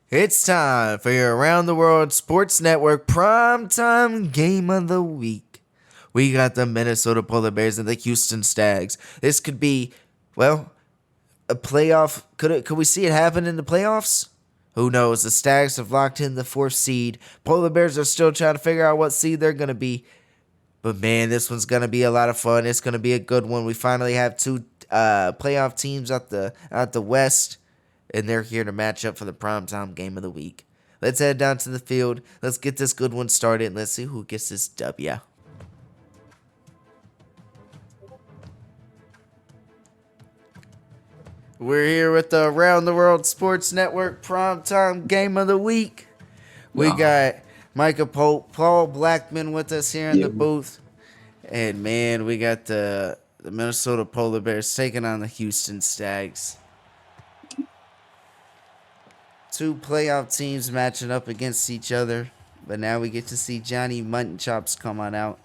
It's time for your Around the World Sports Network primetime game of the week. We got the Minnesota Polar Bears and the Houston Stags. This could be, well, a playoff. Could we see it happen in the playoffs? Who knows? The Stags have locked in the 4th seed. Polar Bears are still trying to figure out what seed they're going to be. But man, this one's going to be a lot of fun. It's going to be a good one. We finally have two playoff teams out the West, and they're here to match up for the primetime game of the week. Let's head down to the field. Let's get this good one started. Let's see who gets this W. We're here with the Around the World Sports Network primetime game of the week. We got Micah Pope, Paul Blackman with us here in the booth. And man, we got the Minnesota Polar Bears taking on the Houston Stags. Two playoff teams matching up against each other. But now we get to see Johnny Mutton Chops come on out.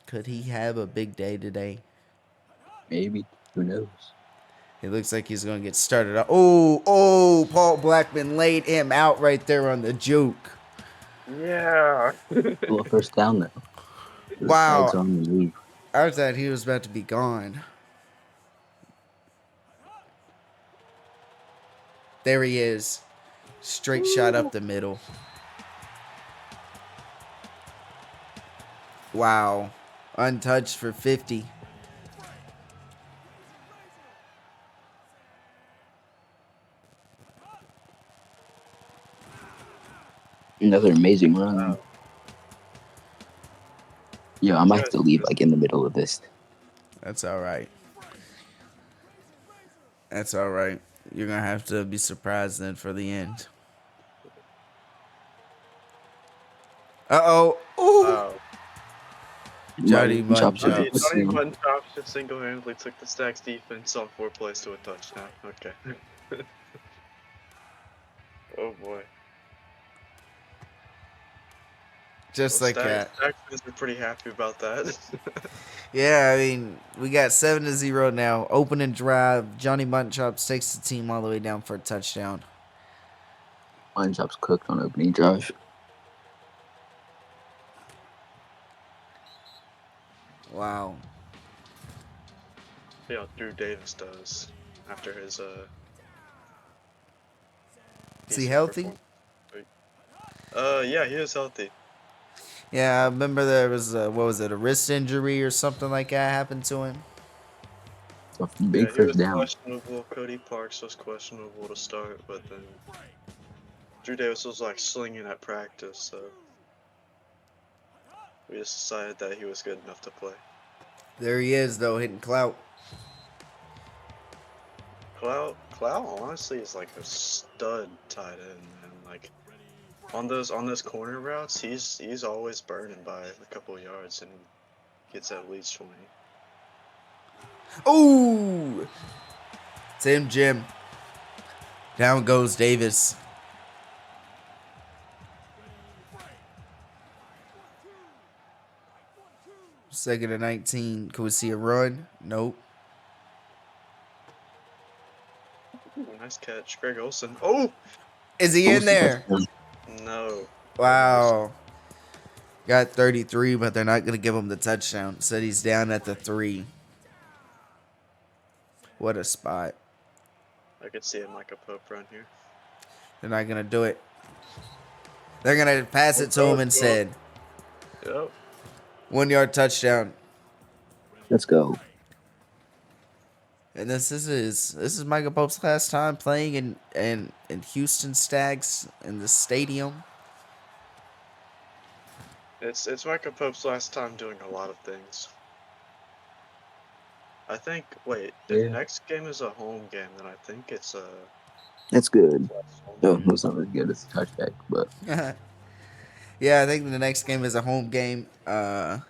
Could he have a big day today? Maybe. Who knows? It looks like he's going to get started. Oh, Paul Blackman laid him out right there on the juke. Yeah. Well, first down, though. Wow. On the move. I thought he was about to be gone. There he is. Straight shot up the middle. Wow. Untouched for 50. Another amazing run. Wow. Yeah, I might have to leave like in the middle of this. That's all right. That's all right. You're going to have to be surprised then for the end. Uh-oh. Ooh. Wow. Johnny Mutton Chops. Johnny Mutton Chops just single-handedly took the Stags defense on 4 plays to a touchdown. Okay. Oh boy. Just like that. Stags are pretty happy about that. Yeah, I mean, we got 7-0 now. Opening drive. Johnny Mutton Chops takes the team all the way down for a touchdown. Mutton Chops cooked on opening drive. Wow. See how Drew Davis does after his Is he healthy? Yeah, he is healthy. Yeah, I remember there was what was it, a wrist injury or something like that happened to him. So big first down. Questionable. Cody Parks was questionable to start, but then Drew Davis was like slinging at practice, so we just decided that he was good enough to play. There he is, though, hitting clout. Clout honestly is like a stud tight end, man. Like on those corner routes, he's always burning by a couple of yards and gets at least 20. Ooh! Tim Jim. Down goes Davis. Second and 19. Can we see a run? Nope. Ooh, nice catch, Greg Olsen. Oh! Is he in there? No. Wow. Got 33, but they're not going to give him the touchdown. Said he's down at the 3. What a spot. I could see a Micah Pope run here. They're not going to do it. They're going to pass it to him instead. Yep. 1-yard touchdown. Let's go. And this is Micah Pope's last time playing in Houston Stags in the stadium. It's Micah Pope's last time doing a lot of things. I think. Wait, the next game is a home game, then I think it's a. That's good. No, it's not as good as a touchback, but. Yeah, I think the next game is a home game. And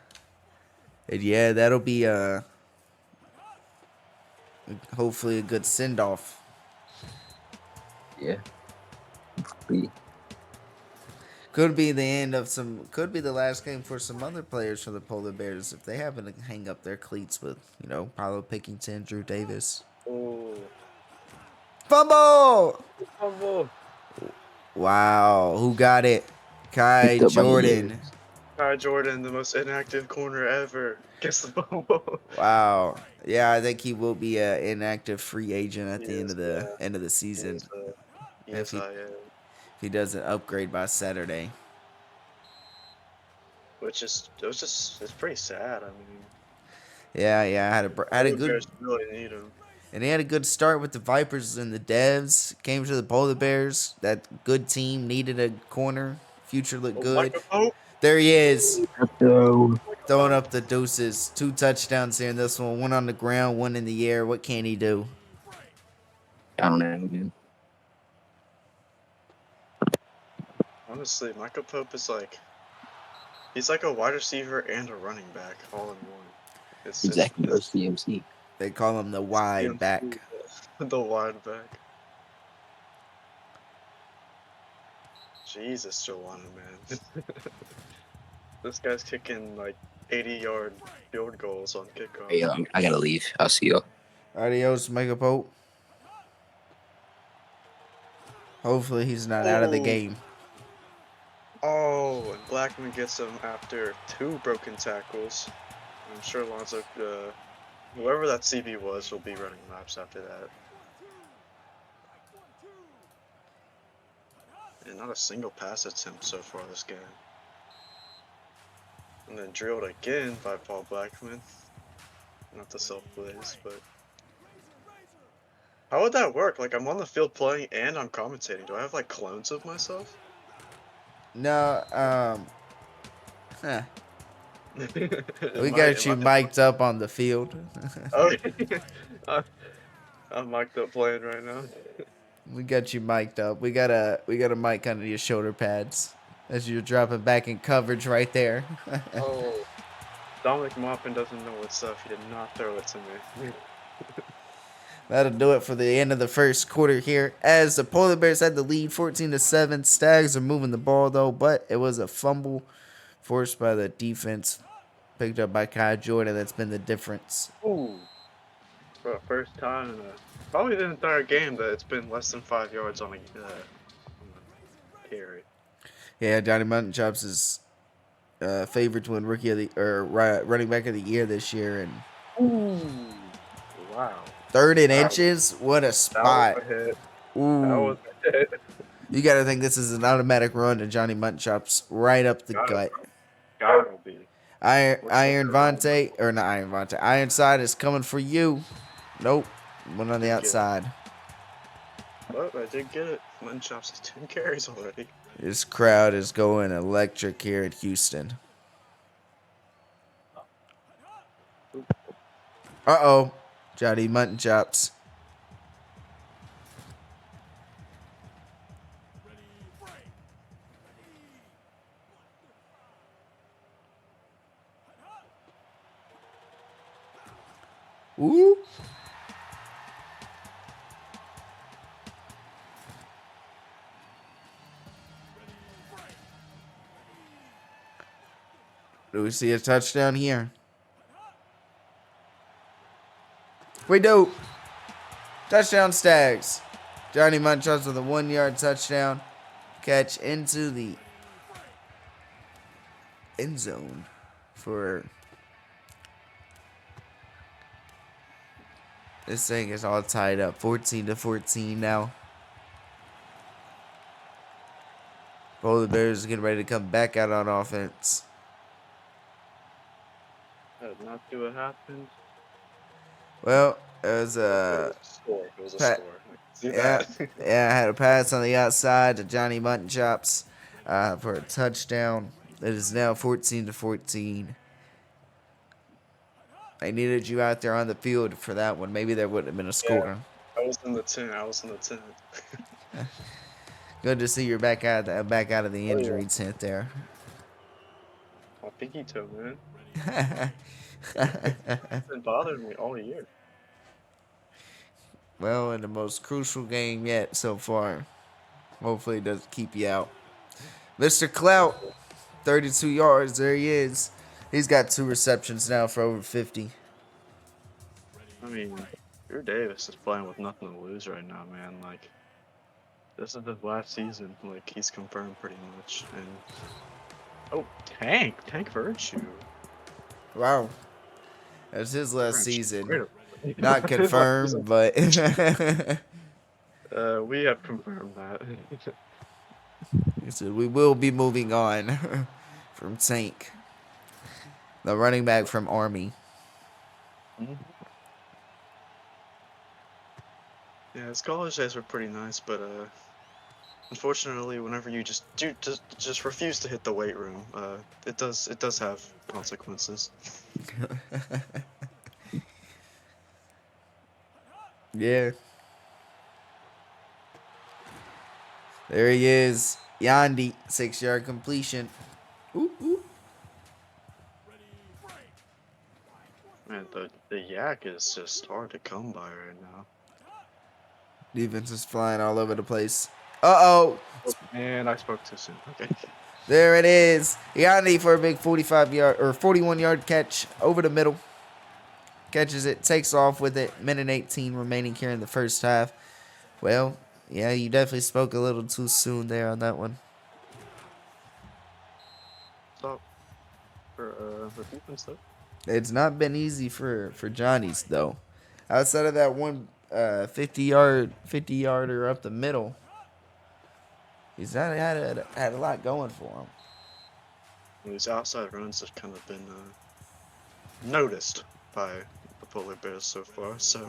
yeah, that'll be hopefully a good send-off. Yeah. Could be the end of some. Could be the last game for some other players for the Polar Bears if they happen to hang up their cleats with, Paolo Pickington, Drew Davis. Oh. Fumble! Fumble. Wow, who got it? Kai Picked up by Jordan. Hughes. Kai Jordan, the most inactive corner ever, gets the fumble. Wow. Yeah, I think he will be an inactive free agent at He the is, end of the he season is, he if is, he I, if he doesn't upgrade by Saturday. which is, it's pretty sad. I mean, Yeah, had a polar good bears really need him. and he had a good start with the Vipers and the Devs. Came to the Polar Bears. That good team needed a corner. Future looked Oh, good. Michael Pope. There he is, So, throwing up the deuces. 2 touchdowns here in this one. One on the ground, one in the air. What can he do? I don't know again. Honestly, Michael Pope is like, he's like a wide receiver and a running back all in one. Exactly. Or It's CMC. They call him the wide back. the wide back. Jesus, Joanna, man. This guy's kicking like 80-yard field goals on kickoff. Hey, I gotta leave. I'll see y'all. Adios, Mega Pope. Hopefully he's not out of the Oh. game. Oh, and Blackman gets him after 2 broken tackles. I'm sure Alonzo, whoever that CB was, will be running laps after that. And not a single pass attempt so far this game. And then drilled again by Paul Blackman. Not the self-blaze, but... How would that work? Like, I'm on the field playing and I'm commentating. Do I have, like, clones of myself? No, huh. We Am got you I- mic'd up on the field. Oh, I'm mic'd up playing right now. We got you mic'd up. We got a mic under your shoulder pads as you're dropping back in coverage right there. Oh, Dominic Maupin doesn't know what's up. He did not throw it to me. That'll do it for the end of the first quarter here. As the Polar Bears had the lead 14-7. Stags are moving the ball though, but it was a fumble forced by the defense. Picked up by Kai Jordan. That's been the difference. Ooh. For the first time in probably the entire game that it's been less than 5 yards on a carry. Yeah, Johnny Mutton Chops is favored to win rookie of the or running back of the year this year, and Ooh. Wow. 3rd and inches. What a spot! That was a hit. That Ooh, was a hit. you got to think this is an automatic run to Johnny Mutton Chops right up the gut. Gotta be. Ironside is coming for you. Nope, one on the outside. But I did get it. Mutton Chops has 10 carries already. This crowd is going electric here at Houston. Uh-oh. Johnny Mutton Chops. Ooh. Do we see a touchdown here? We do. Touchdown Stags. Johnny Munchos with a 1-yard touchdown catch into the end zone for this thing is all tied up 14-14 now. Polar Bears getting ready to come back out on offense. That did not do what happened. Well, it was a Score. It was a Pat- score. See yeah, that? yeah. I had a pass on the outside to Johnny Mutton Chops for a touchdown. It is now 14-14. I needed you out there on the field for that one. Maybe there would have been a score. I was in the tent. Good to see you're back out of the Oh, injury tent there. My pinky toe, man. It's been bothering me all year. Well, in the most crucial game yet so far. Hopefully it doesn't keep you out. Mr. Clout, 32 yards. There he is. He's got 2 receptions now for over 50. I mean, Drew Davis is playing with nothing to lose right now, man. Like, this is his last season. Like, he's confirmed pretty much. And oh, Tank Virtue. Wow. That's his last French, season. straight up. Not That's his last season. confirmed, but We have confirmed that. he said we will be moving on from Tank, the running back from Army. Mhm. Yeah, his college days were pretty nice, but unfortunately, whenever you just refuse to hit the weight room, it does have consequences. Yeah. There he is. Yandy, 6-yard completion. Ooh, ooh. Man, the yak is just hard to come by right now. Defense is flying all over the place. Uh-oh. And I spoke too soon. Okay. There it is. Yandy for a big 45-yard or 41-yard catch over the middle. Catches it, takes off with it. Minute 18 remaining here in the first half. Well, yeah, you definitely spoke a little too soon there on that one. Stop for defense though. It's not been easy for Johnny's though. Outside of that one 50-yarder up the middle, he's not had a lot going for him. These outside runs have kind of been noticed by the Polar Bears so far, so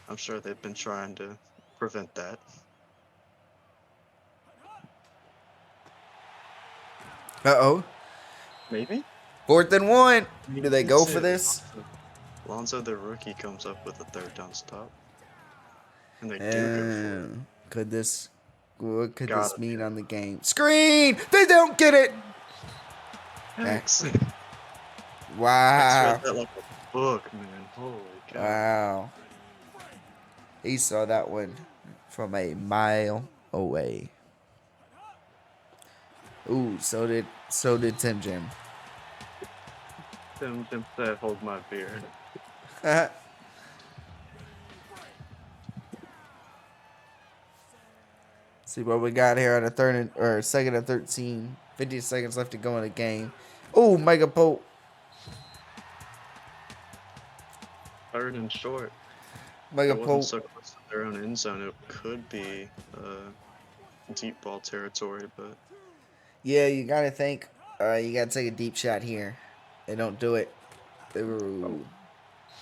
I'm sure they've been trying to prevent that. Uh-oh. Maybe? 4th and 1. Do they go for this? Lonzo, the rookie, comes up with a third down stop. And they do go for it. What could Got this it. mean on the game? Screen! They don't get it! X. I Wow. read that like a book, man. Holy cow. Wow. He saw that one from a mile away. Ooh, so did Tim Jim. Tim said, hold my beer. See what we got here on a 2nd and 13. 50 seconds left to go in the game. Ooh, Mega Pope. Third and short. Mega It wasn't Pope. so close to their own end zone. It could be deep ball territory, but Yeah, you gotta think. You gotta take a deep shot here. They don't do it. Ooh.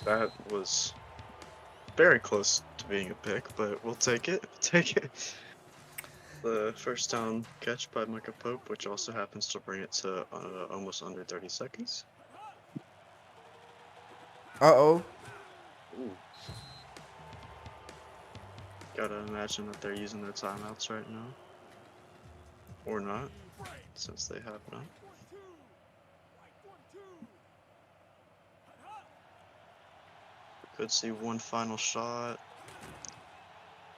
that was very close to being a pick, but we'll take it. Take it. The first down catch by Micah Pope, which also happens to bring it to almost under 30 seconds. Uh-oh. Ooh. Gotta imagine that they're using their timeouts right now. Or not, since they have none. Could see one final shot.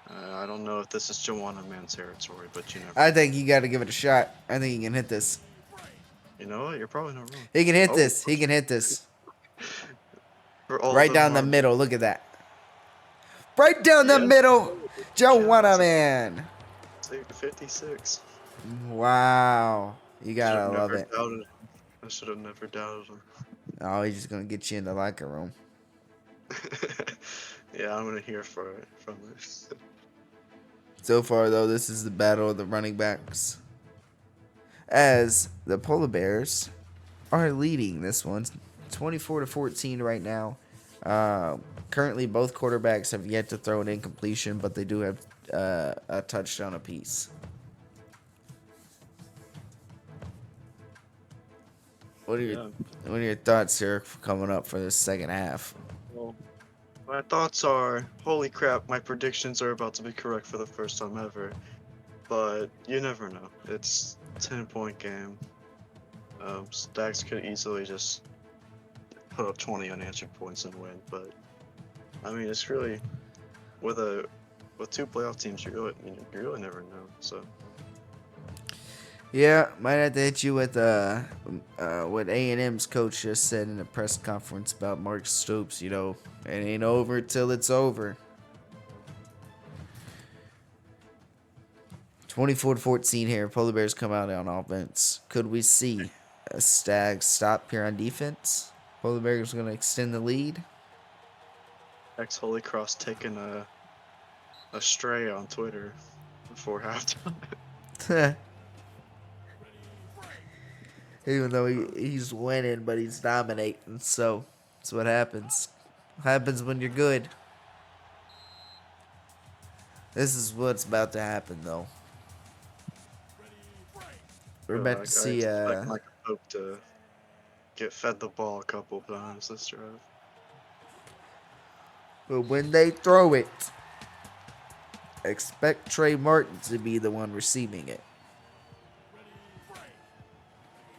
I don't know if this is Joanna Man territory, but you never. I think you gotta give it a shot. I think he can hit this. You know what? You're probably not wrong. He can hit this. He can hit this. For all Right the down the hard- middle. Look at that. Right down the Yes. middle. Joanna Yes. Man. 56. Wow. You gotta Should've love never it. doubted him. I should have never doubted him. Oh, he's just gonna get you in the locker room. Yeah, I'm gonna hear for it from it. So far, though, this is the battle of the running backs. As the Polar Bears are leading this one, 24-14 right now. Currently, both quarterbacks have yet to throw an incompletion, but they do have a touchdown apiece. What are your thoughts here coming up for this second half? Well, my thoughts are, holy crap, my predictions are about to be correct for the first time ever. But you never know. It's a 10-point game. Stags could easily just put up 20 unanswered points and win. But I mean, it's really with two playoff teams, you really never know. So Yeah, might have to hit you with what A&M's coach just said in a press conference about Mark Stoops. You know, It ain't over till it's over. 24-14 here. Polar Bears come out on offense. Could we see a Stag stop here on defense? Polar Bears going to extend the lead. Ex Holy Cross taking a stray on Twitter before halftime. Even though he's winning, but he's dominating. So that's what happens. What happens when you're good. This is what's about to happen, though. We're about to see. I expect Mike Pope to get fed the ball a couple times this drive. But when they throw it, expect Trey Martin to be the one receiving it.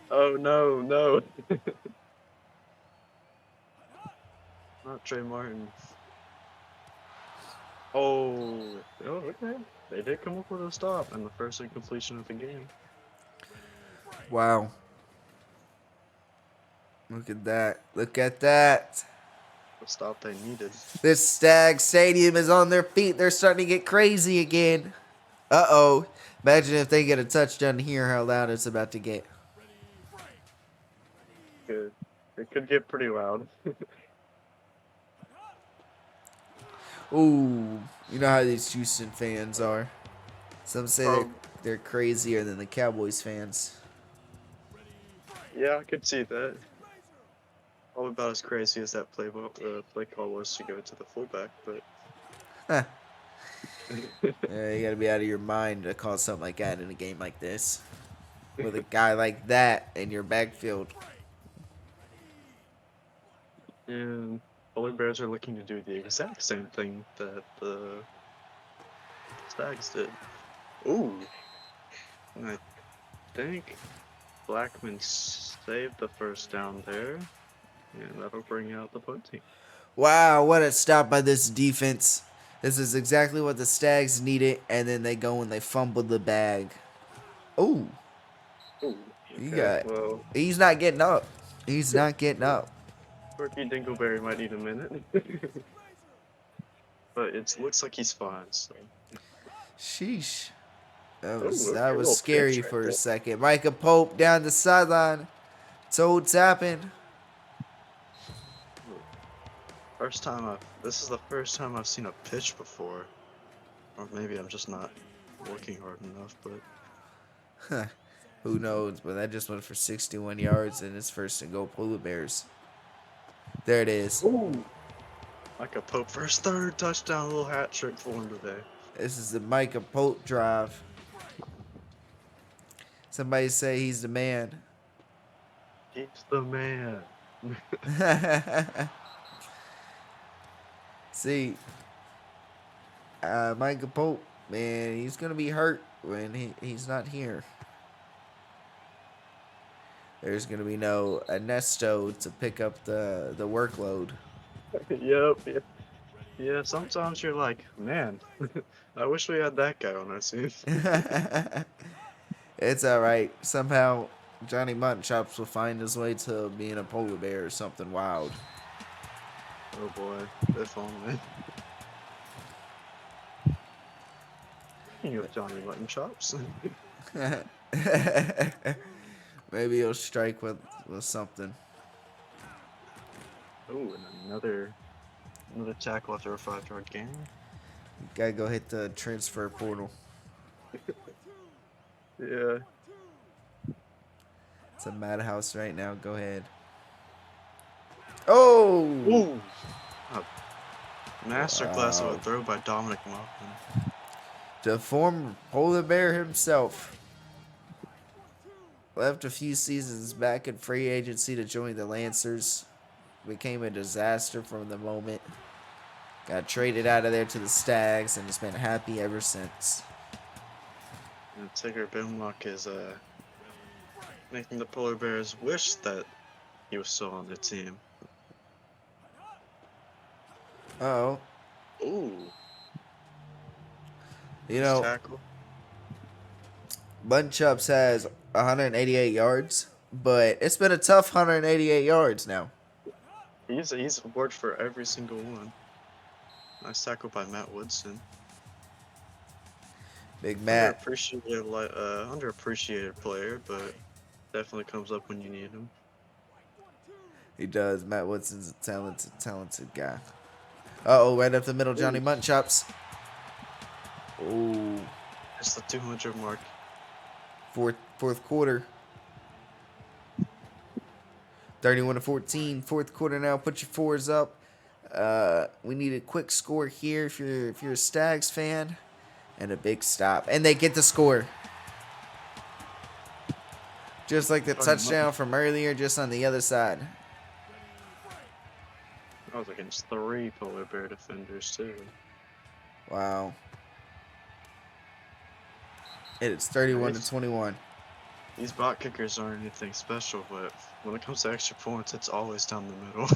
Oh no, no. Not Trey Martin. Oh, okay. They did come up with a stop and the first incompletion of the game. Wow. Look at that. Look at that. The stop they needed. This Stag Stadium is on their feet. They're starting to get crazy again. Uh-oh. Imagine if they get a touchdown here, how loud it's about to get. Good. It could get pretty loud. Ooh. You know how these Houston fans are. Some say they're crazier than the Cowboys fans. Yeah, I could see that. Probably about as crazy as that play call was to go to the fullback, but Huh. Yeah, you gotta be out of your mind to call something like that in a game like this. With a guy like that in your backfield. and Polar Bears are looking to do the exact same thing that the Stags did. Ooh. And I think Blackman saved the first down there, and that'll bring out the punt team. Wow, what a stop by this defense. This is exactly what the Stags needed, and then they go and they fumble the bag. Ooh. Ooh. Well, He's not getting up. He's not getting up. Turkey Dingleberry might need a minute. But it looks like he's fine, so. Sheesh. That Ooh, was okay, little scary pitch right for there. a second. Micah Pope down the sideline. Toe tapping. This is the first time I've seen a pitch before. Or maybe I'm just not working hard enough, but. Huh. Who knows? But that just went for 61 yards and it's first and goal Polar Bears. There it is. Ooh. Micah Pope for his third touchdown, little hat trick for him today. This is the Micah Pope drive. Somebody say he's the man. He's the man. See, Micah Pope, man, he's going to be hurt when he's not here. There's going to be no Ernesto to pick up the workload. Yep. Yeah, sometimes you're like, man, I wish we had that guy on our team. It's all right. Somehow, Johnny Mutton Chops will find his way to being a polar bear or something wild. Oh boy, if only. Speaking of Johnny Mutton Chops. Maybe he'll strike with something. Oh, and another tackle after a 5-yard gain. Gotta go hit the transfer portal. Yeah. It's a madhouse right now. Go ahead. Oh! Ooh! Masterclass of a throw by Dominic Moffman. The former polar bear himself. Left a few seasons back in free agency to join the Lancers. Became a disaster from the moment. Got traded out of there to the Stags and has been happy ever since. And Tigger Bimlock is making the Polar Bears wish that he was still on the team. Uh-oh. Ooh. You know, Tackle. Mutton Chops has 188 yards, but it's been a tough 188 yards now. He's worked for every single one. Nice tackle by Matt Woodson. Big Matt. Underappreciated player, but definitely comes up when you need him. He does. Matt Woodson's a talented guy. Uh-oh, right up the middle, Johnny Ooh. Mutton Chops. Ooh. It's the 200 mark. Fourth quarter. 31-14. Fourth quarter now. Put your fours up. We need a quick score here if you're a Stags fan. And a big stop. And they get the score. Just like the touchdown from earlier, just on the other side. I was against 3 polar bear defenders too. Wow. It's 31-21. These bot kickers aren't anything special, but when it comes to extra points, it's always down the middle.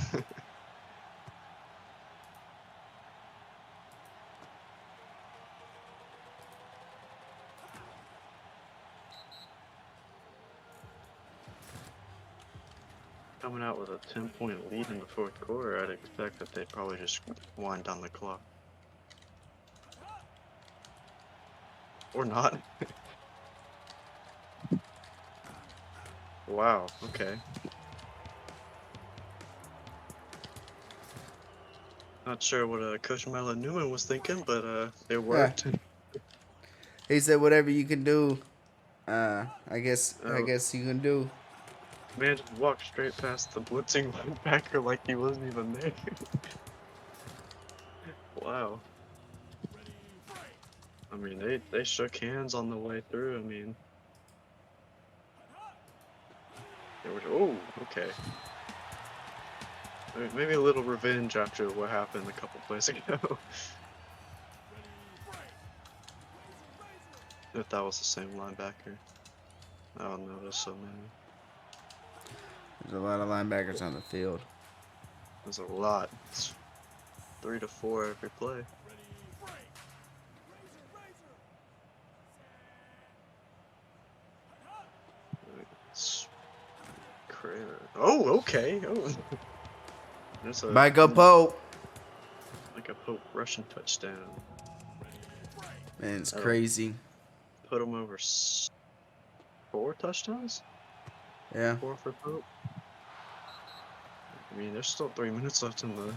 Coming out with a 10-point lead in the fourth quarter, I'd expect that they'd probably just wind down the clock. Or not. Wow, okay. Not sure what Coach Malin Newman was thinking, but it worked. He said, "Whatever you can do, I guess Oh. you can do." Man just walked straight past the blitzing linebacker like he wasn't even there. Wow. I mean, they shook hands on the way through. I mean, they were. Oh, okay. Maybe a little revenge after what happened a couple plays ago. If that was the same linebacker. Oh no, there's so many. There's a lot of linebackers on the field. There's a lot. It's 3 to 4 every play. It's crazy. Oh, okay. Oh, there's a Michael Pope. like a Pope Russian touchdown. Man, it's That'll crazy. put him over 4 touchdowns. Yeah. 4 for Pope. I mean, there's still 3 minutes left in the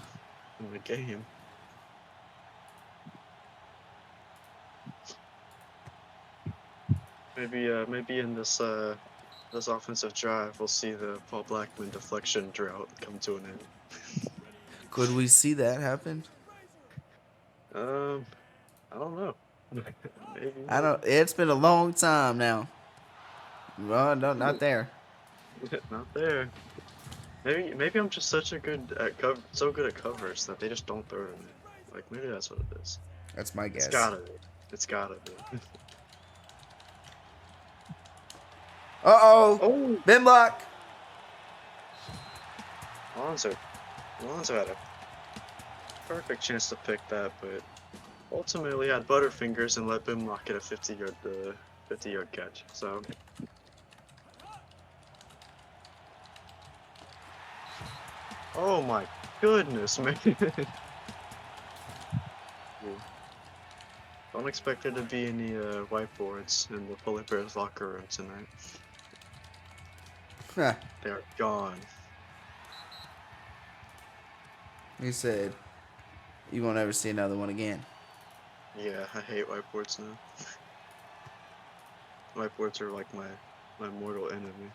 game. Maybe in this offensive drive, we'll see the Paul Blackman deflection drought come to an end. Could we see that happen? I don't know. Maybe. I don't. It's been a long time now. Well, no, not there. Not there. Maybe I'm just such a good at so good at covers that they just don't throw to me. Like maybe that's what it is. That's my guess. It's gotta be. It's gotta be. Uh-oh. Oh, Bin block. Alonso had a perfect chance to pick that, but ultimately had butterfingers and let Bimlock get a 50-yard catch. So. Oh my goodness, man. Don't expect there to be any whiteboards in the Polar Bears locker room tonight. Huh. They are gone. He said, "You won't ever see another one again." Yeah, I hate whiteboards now. Whiteboards are like my mortal enemy.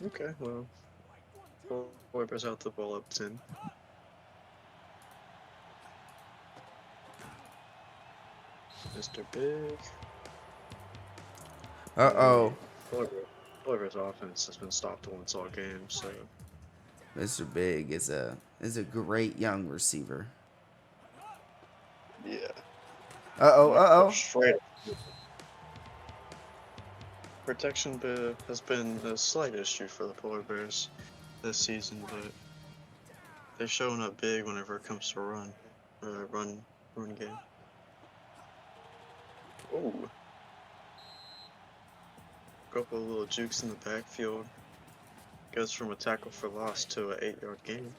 Okay, well, Polar Bears out the ball up 10. Mr. Big. Uh-oh. Polar Bears offense has been stopped once all game, so. Mr. Big is a great young receiver. Yeah. Uh-oh. Straight. Protection has been a slight issue for the Polar Bears this season, but they're showing up big whenever it comes to run game. Oh, couple of little jukes in the backfield. Goes from a tackle for loss to an 8-yard gain.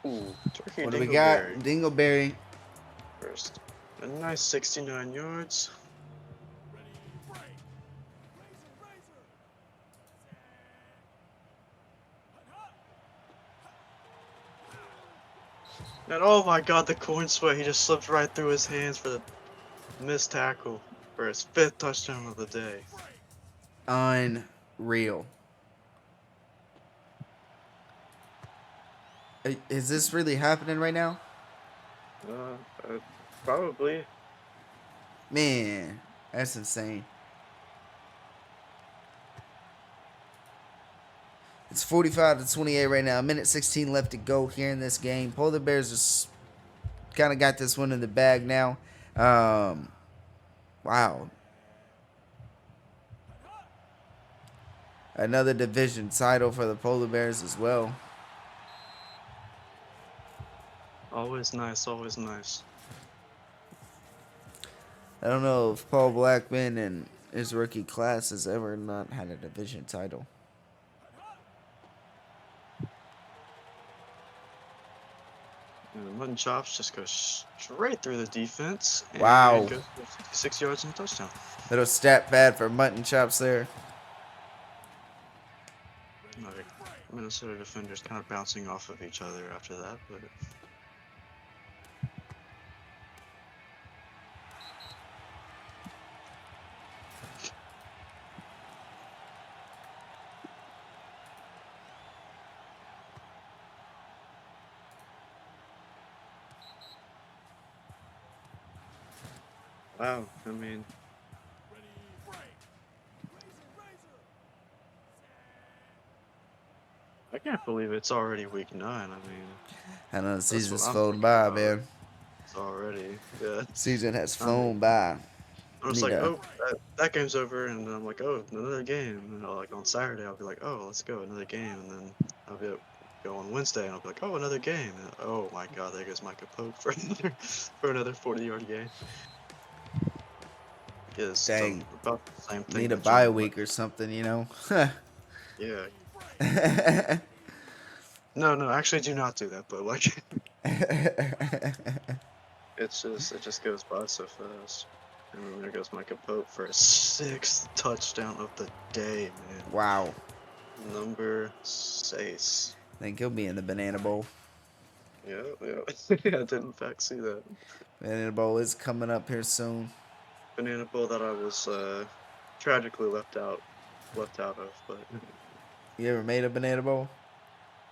Ooh, Turkey What do we got? Dingleberry Dingleberry. first. A nice 69 yards. And oh my god, the corn sweat, he just slipped right through his hands for the missed tackle for his 5th touchdown of the day. Unreal. Is this really happening right now? Probably. Man, that's insane. It's 45-28 right now. A minute 16 left to go here in this game. Polar Bears just kind of got this one in the bag now. Wow. Another division title for the Polar Bears as well. Always nice, always nice. I don't know if Paul Blackman and his rookie class has ever not had a division title. And the mutton chops just go straight through the defense. And Wow. goes for 56 yards and a touchdown. Little stat pad for mutton chops there. Like, Minnesota defenders kind of bouncing off of each other after that, but wow, I mean, I can't believe it's already week 9. I mean, I know the season's what I'm flown thinking by, about. man. It's already, yeah. Season has flown by. I was Need like, to- oh, that game's over, and then I'm like, oh, another game. And then, like on Saturday, I'll be like, oh, let's go, another game. And then I'll go on Wednesday, and I'll be like, oh, another game. And, oh my God, there goes Micah Pope for another 40-yard game. Is Dang. about the same thing. Need a that bye Jordan week or something, you know? Yeah. Yeah. No, actually, do not do that. But like, it just goes by so fast. And then there goes Micah Pope for a 6th touchdown of the day, man. Wow. Number 6. I think he'll be in the Banana Bowl. Yeah. I did in fact see that. Banana Bowl is coming up here soon. Banana Bowl that I was tragically left out of, but You ever made a Banana Bowl?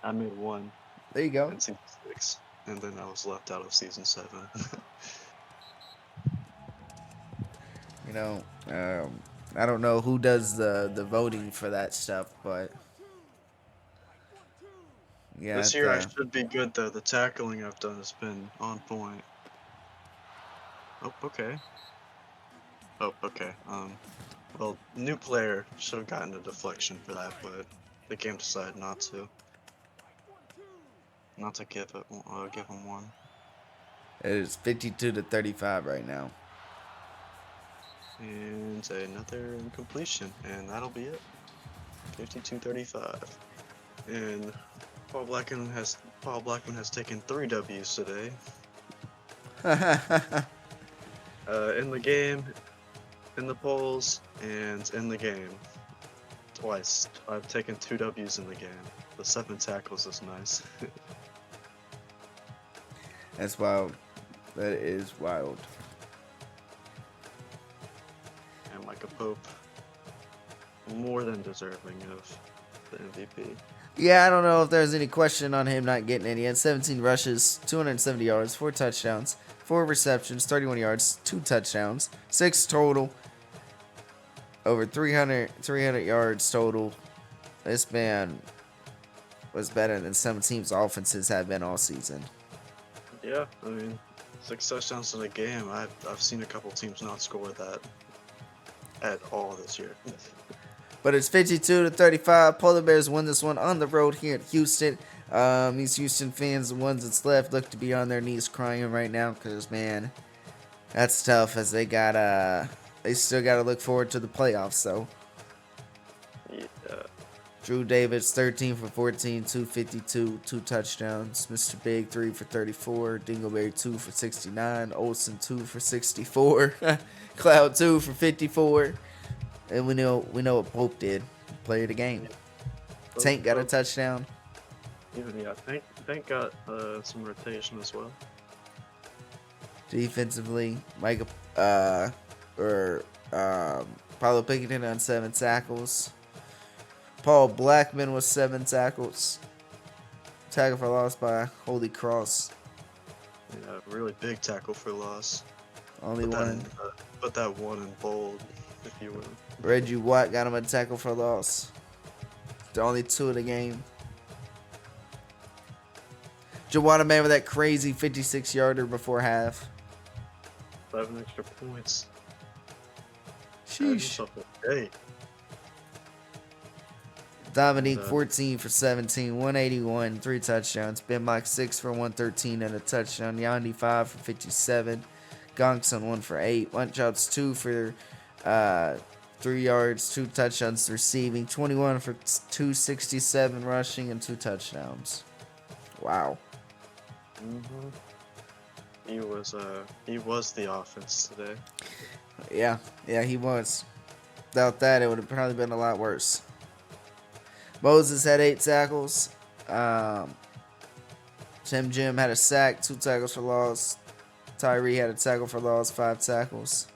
I made one There you go. in season 6, and then I was left out of season 7. You know, I don't know who does the voting for that stuff, but yeah. This year I should be good though. The tackling I've done has been on point. Oh, okay. Well, new player should have gotten a deflection for that, but the game decided not to. Not to give him one. It is 52-35 right now. And another incompletion, and that'll be it. 52-35. And Paul Blackman has taken 3 W's today. In the game, in the polls, and in the game. Twice. I've taken 2 W's in the game. The 7 tackles is nice. That's wild. That is wild. And Micah Pope, more than deserving of the MVP. Yeah, I don't know if there's any question on him not getting any. He had 17 rushes, 270 yards, 4 touchdowns, 4 receptions, 31 yards, 2 touchdowns, 6 total. Over 300 yards total. This man was better than some teams' offenses have been all season. Yeah, I mean, 6 touchdowns in a game. I've seen a couple teams not score that at all this year. But it's 52-35. Polar Bears win this one on the road here at Houston. These Houston fans, the ones that's left, look to be on their knees crying right now because, man, that's tough as they still got to look forward to the playoffs, though. Yeah. Drew Davis, 13 for 14, 252, 2 touchdowns. Mr. Big, 3 for 34. Dingleberry, 2 for 69. Olsen, 2 for 64. Cloud, 2 for 54. And we know what Pope did. Play of the game. Tank got a touchdown. Even Tank got some rotation as well. Defensively, Paulo Pinkerton on 7 tackles. Paul Blackman was 7 tackles. Tackle for loss by Holy Cross. Yeah, really big tackle for loss. Only one. Put that one in bold, if you will. Reggie Watt got him a tackle for loss. The only 2 of the game. Jawada man with that crazy 56-yarder before half. 7 extra points. Sheesh. Hey. Dominique, 14 for 17, 181, 3 touchdowns. Ben Mike, 6 for 113 and a touchdown. Yandy, 5 for 57. Gonkson, 1 for 8. Lunchouts, 2 for 3 yards, 2 touchdowns receiving. 21 for 267 rushing and 2 touchdowns. Wow. He was the offense today. Yeah, he was. Without that, it would have probably been a lot worse. Moses had 8 tackles. Tim Jim had a sack, 2 tackles for loss. Tyree had a tackle for loss, 5 tackles.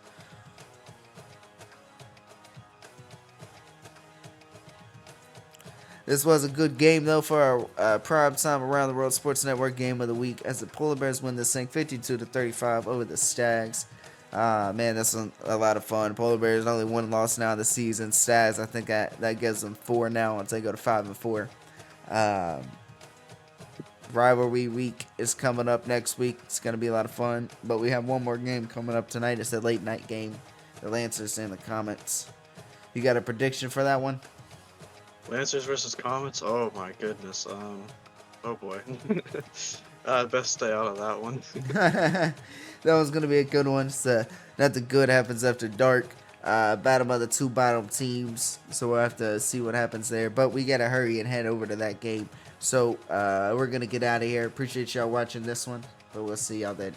This was a good game, though, for our prime time around the world sports network game of the week as the Polar Bears win this thing 52-35 over the Stags. Man, that's a lot of fun. Polar Bears only 1 loss now this season. Stags, I think that gives them 4 now once they go to 5-4. Rivalry week is coming up next week. It's going to be a lot of fun. But we have one more game coming up tonight. It's a late night game. The Lancers in the comments. You got a prediction for that one? Lancers versus Comets? Oh my goodness. Oh boy. Best stay out of that one. That one's going to be a good one. Nothing good happens after dark. Bottom of the 2 bottom teams. So we'll have to see what happens there. But we got to hurry and head over to that game. So we're going to get out of here. Appreciate y'all watching this one. But we'll see y'all then.